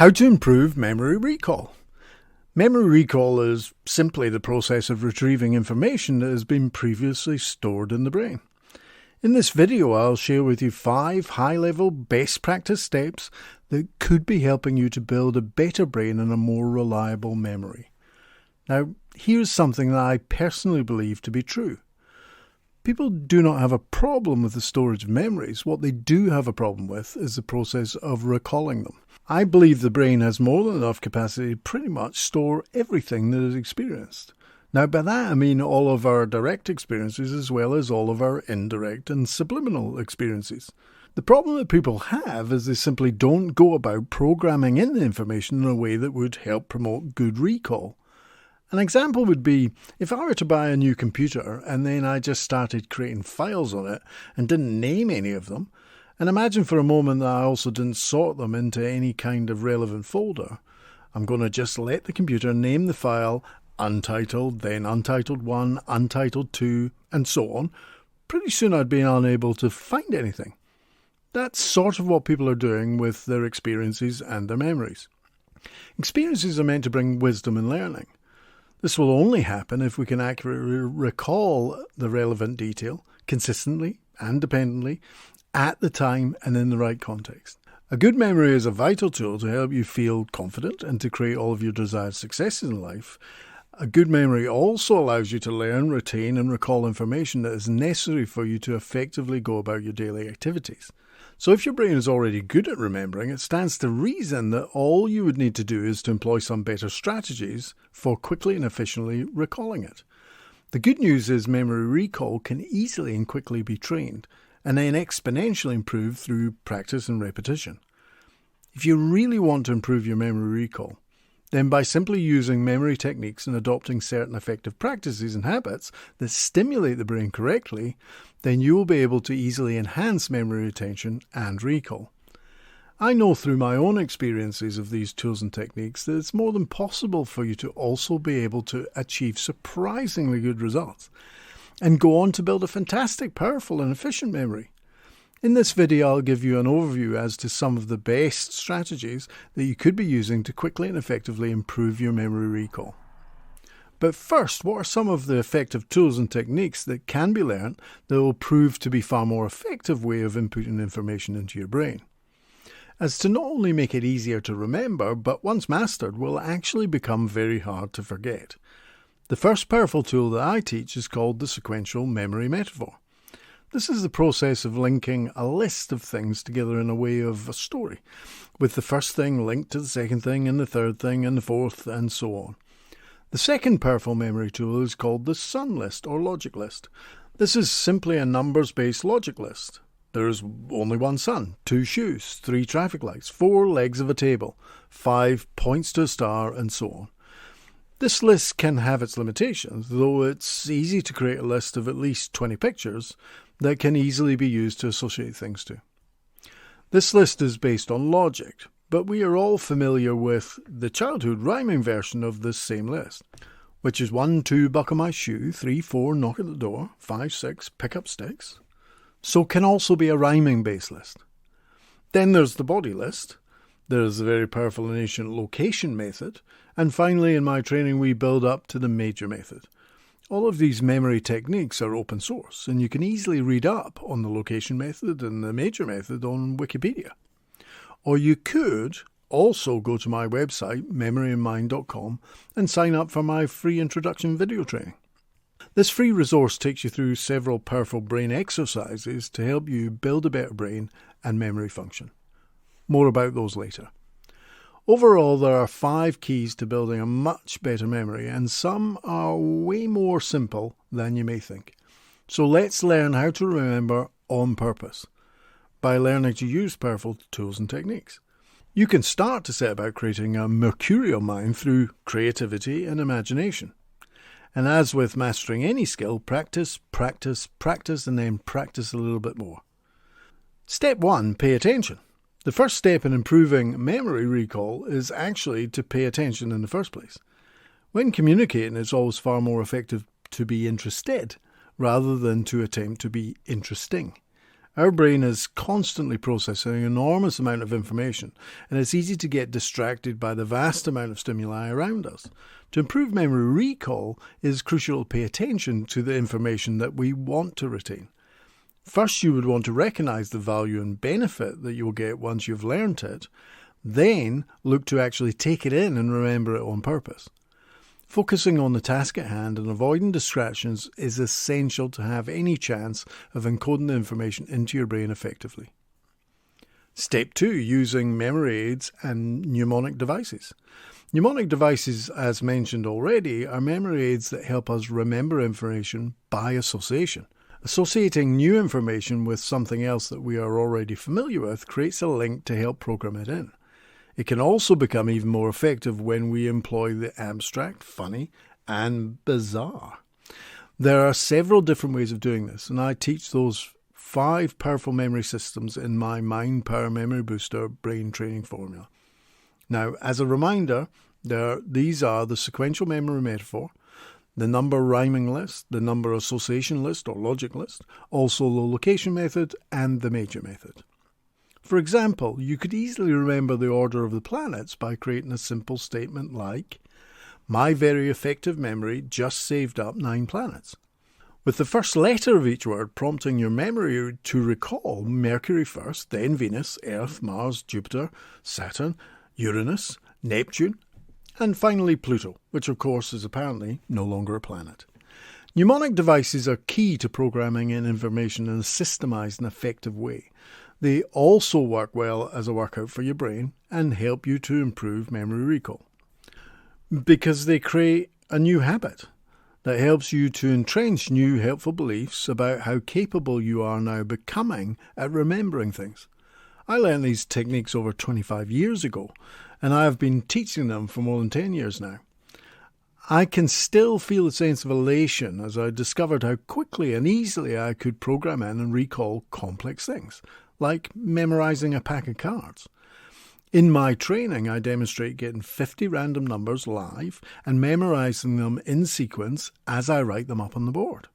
How to improve memory recall. Memory recall is simply the process of retrieving information that has been previously stored in the brain. In this video, I'll share with you 5 high-level best practice steps that could be helping you to build a better brain and a more reliable memory. Now, here's something that I personally believe to be true. People do not have a problem with the storage of memories. What they do have a problem with is the process of recalling them. I believe the brain has more than enough capacity to pretty much store everything that is experienced. Now, by that I mean all of our direct experiences as well as all of our indirect and subliminal experiences. The problem that people have is they simply don't go about programming in the information in a way that would help promote good recall. An example would be if I were to buy a new computer and then I just started creating files on it and didn't name any of them, and imagine for a moment that I also didn't sort them into any kind of relevant folder. I'm going to just let the computer name the file Untitled, then Untitled 1, Untitled 2, and so on. Pretty soon I'd be unable to find anything. That's sort of what people are doing with their experiences and their memories. Experiences are meant to bring wisdom and learning. This will only happen if we can accurately recall the relevant detail, consistently and dependently, at the time and in the right context. A good memory is a vital tool to help you feel confident and to create all of your desired successes in life. A good memory also allows you to learn, retain and recall information that is necessary for you to effectively go about your daily activities. So if your brain is already good at remembering, it stands to reason that all you would need to do is to employ some better strategies for quickly and efficiently recalling it. The good news is memory recall can easily and quickly be trained, and then exponentially improve through practice and repetition. If you really want to improve your memory recall, then by simply using memory techniques and adopting certain effective practices and habits that stimulate the brain correctly, then you will be able to easily enhance memory retention and recall. I know through my own experiences of these tools and techniques that it's more than possible for you to also be able to achieve surprisingly good results and go on to build a fantastic, powerful and efficient memory. In this video, I'll give you an overview as to some of the best strategies that you could be using to quickly and effectively improve your memory recall. But first, what are some of the effective tools and techniques that can be learned that will prove to be a far more effective way of inputting information into your brain? As to not only make it easier to remember, but once mastered, will actually become very hard to forget. The first powerful tool that I teach is called the sequential memory metaphor. This is the process of linking a list of things together in a way of a story, with the first thing linked to the second thing and the third thing and the fourth and so on. The second powerful memory tool is called the SUN list or logic list. This is simply a numbers-based logic list. There is only one sun, 2 shoes, 3 traffic lights, 4 legs of a table, 5 points to a star and so on. This list can have its limitations, though it's easy to create a list of at least 20 pictures that can easily be used to associate things to. This list is based on logic, but we are all familiar with the childhood rhyming version of this same list, which is 1, 2, buckle my shoe, 3, 4, knock at the door, 5, 6, pick up sticks. So can also be a rhyming based list. Then there's the body list. There's the very powerful and ancient location method. And finally, in my training, we build up to the major method. All of these memory techniques are open source, and you can easily read up on the location method and the major method on Wikipedia. Or you could also go to my website, memoryandmind.com, and sign up for my free introduction video training. This free resource takes you through several powerful brain exercises to help you build a better brain and memory function. More about those later. Overall, there are 5 keys to building a much better memory, and some are way more simple than you may think. So let's learn how to remember on purpose by learning to use powerful tools and techniques. You can start to set about creating a mercurial mind through creativity and imagination. And as with mastering any skill, practice, practice, practice, and then practice a little bit more. Step 1, pay attention. The first step in improving memory recall is actually to pay attention in the first place. When communicating, it's always far more effective to be interested rather than to attempt to be interesting. Our brain is constantly processing an enormous amount of information, and it's easy to get distracted by the vast amount of stimuli around us. To improve memory recall, it is crucial to pay attention to the information that we want to retain. First, you would want to recognize the value and benefit that you'll get once you've learned it. Then, look to actually take it in and remember it on purpose. Focusing on the task at hand and avoiding distractions is essential to have any chance of encoding the information into your brain effectively. Step 2. Using memory aids and mnemonic devices. Mnemonic devices, as mentioned already, are memory aids that help us remember information by association. Associating new information with something else that we are already familiar with creates a link to help program it in. It can also become even more effective when we employ the abstract, funny, and bizarre. There are several different ways of doing this, and I teach those 5 powerful memory systems in my Mind Power Memory Booster brain training formula. Now, as a reminder, these are the sequential memory metaphor, the number rhyming list, the number association list or logic list, also the location method, and the major method. For example, you could easily remember the order of the planets by creating a simple statement like, "My very effective memory just saved up 9 planets." With the first letter of each word prompting your memory to recall Mercury first, then Venus, Earth, Mars, Jupiter, Saturn, Uranus, Neptune, and finally Pluto, which of course is apparently no longer a planet. Mnemonic devices are key to programming in information in a systemized and effective way. They also work well as a workout for your brain and help you to improve memory recall, because they create a new habit that helps you to entrench new helpful beliefs about how capable you are now becoming at remembering things. I learned these techniques over 25 years ago, and I have been teaching them for more than 10 years now. I can still feel a sense of elation as I discovered how quickly and easily I could program in and recall complex things, like memorizing a pack of cards. In my training, I demonstrate getting 50 random numbers live and memorizing them in sequence as I write them up on the board.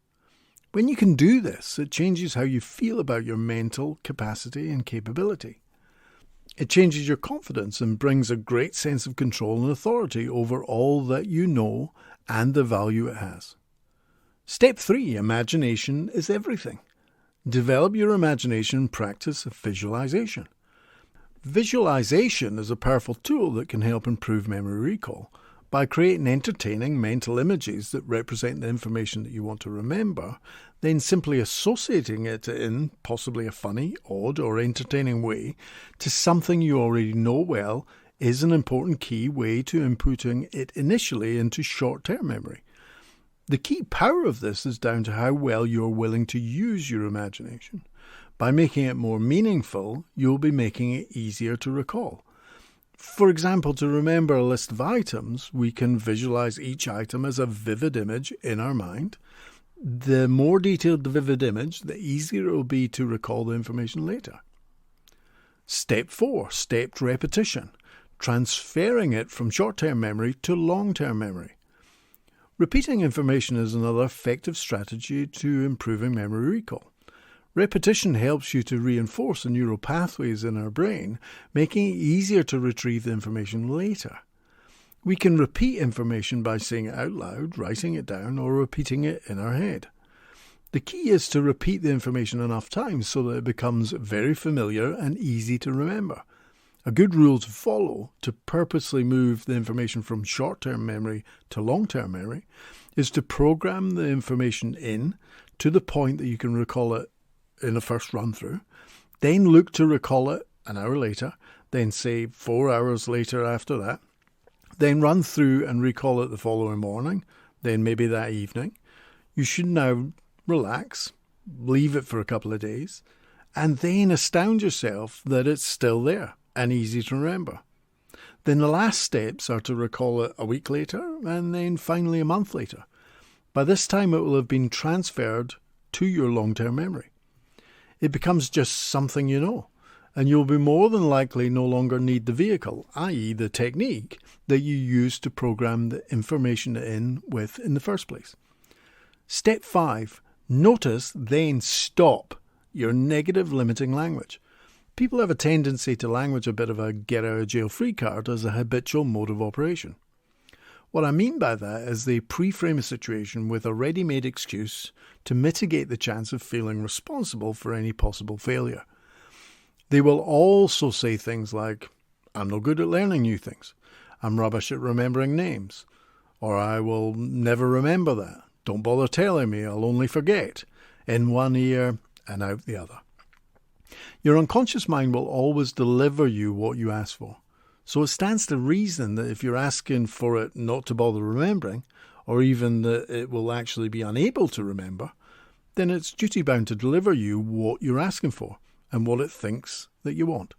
When you can do this, it changes how you feel about your mental capacity and capability. It changes your confidence and brings a great sense of control and authority over all that you know and the value it has. Step 3. Imagination is everything. Develop your imagination and practice visualization. Visualization is a powerful tool that can help improve memory recall. By creating entertaining mental images that represent the information that you want to remember, then simply associating it in possibly a funny, odd, or entertaining way to something you already know well is an important key way to inputting it initially into short-term memory. The key power of this is down to how well you're willing to use your imagination. By making it more meaningful, you'll be making it easier to recall. For example, to remember a list of items, we can visualize each item as a vivid image in our mind. The more detailed the vivid image, the easier it will be to recall the information later. Step 4. Stepped repetition. Transferring it from short-term memory to long-term memory. Repeating information is another effective strategy to improving memory recall. Repetition helps you to reinforce the neural pathways in our brain, making it easier to retrieve the information later. We can repeat information by saying it out loud, writing it down, or repeating it in our head. The key is to repeat the information enough times so that it becomes very familiar and easy to remember. A good rule to follow to purposely move the information from short-term memory to long-term memory is to program the information in to the point that you can recall it in the first run-through, then look to recall it an hour later, then say 4 hours later after that, then run through and recall it the following morning, then maybe that evening. You should now relax, leave it for a couple of days, and then astound yourself that it's still there and easy to remember. Then the last steps are to recall it a week later and then finally a month later. By this time it will have been transferred to your long-term memory. It becomes just something you know, and you'll be more than likely no longer need the vehicle, i.e. the technique that you used to program the information in the first place. Step 5. Notice, then stop your negative limiting language. People have a tendency to language a bit of a get-out-of-jail-free card as a habitual mode of operation. What I mean by that is they pre-frame a situation with a ready-made excuse to mitigate the chance of feeling responsible for any possible failure. They will also say things like, I'm no good at learning new things, I'm rubbish at remembering names, or I will never remember that, don't bother telling me, I'll only forget, in one ear and out the other. Your unconscious mind will always deliver you what you ask for. So it stands to reason that if you're asking for it not to bother remembering, or even that it will actually be unable to remember, then it's duty-bound to deliver you what you're asking for and what it thinks that you want.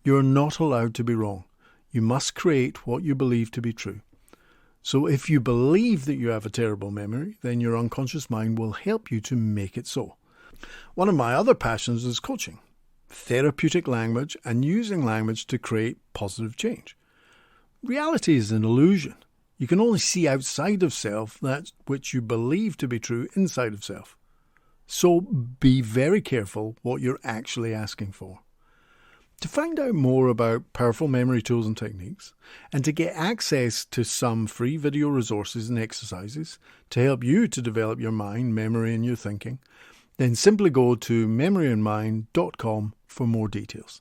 You're not allowed to be wrong. You must create what you believe to be true. So if you believe that you have a terrible memory, then your unconscious mind will help you to make it so. One of my other passions is coaching, therapeutic language, and using language to create positive change. Reality is an illusion. You can only see outside of self that which you believe to be true inside of self. So be very careful what you're actually asking for. To find out more about powerful memory tools and techniques, and to get access to some free video resources and exercises to help you to develop your mind, memory, and your thinking, then simply go to memoryandmind.com for more details.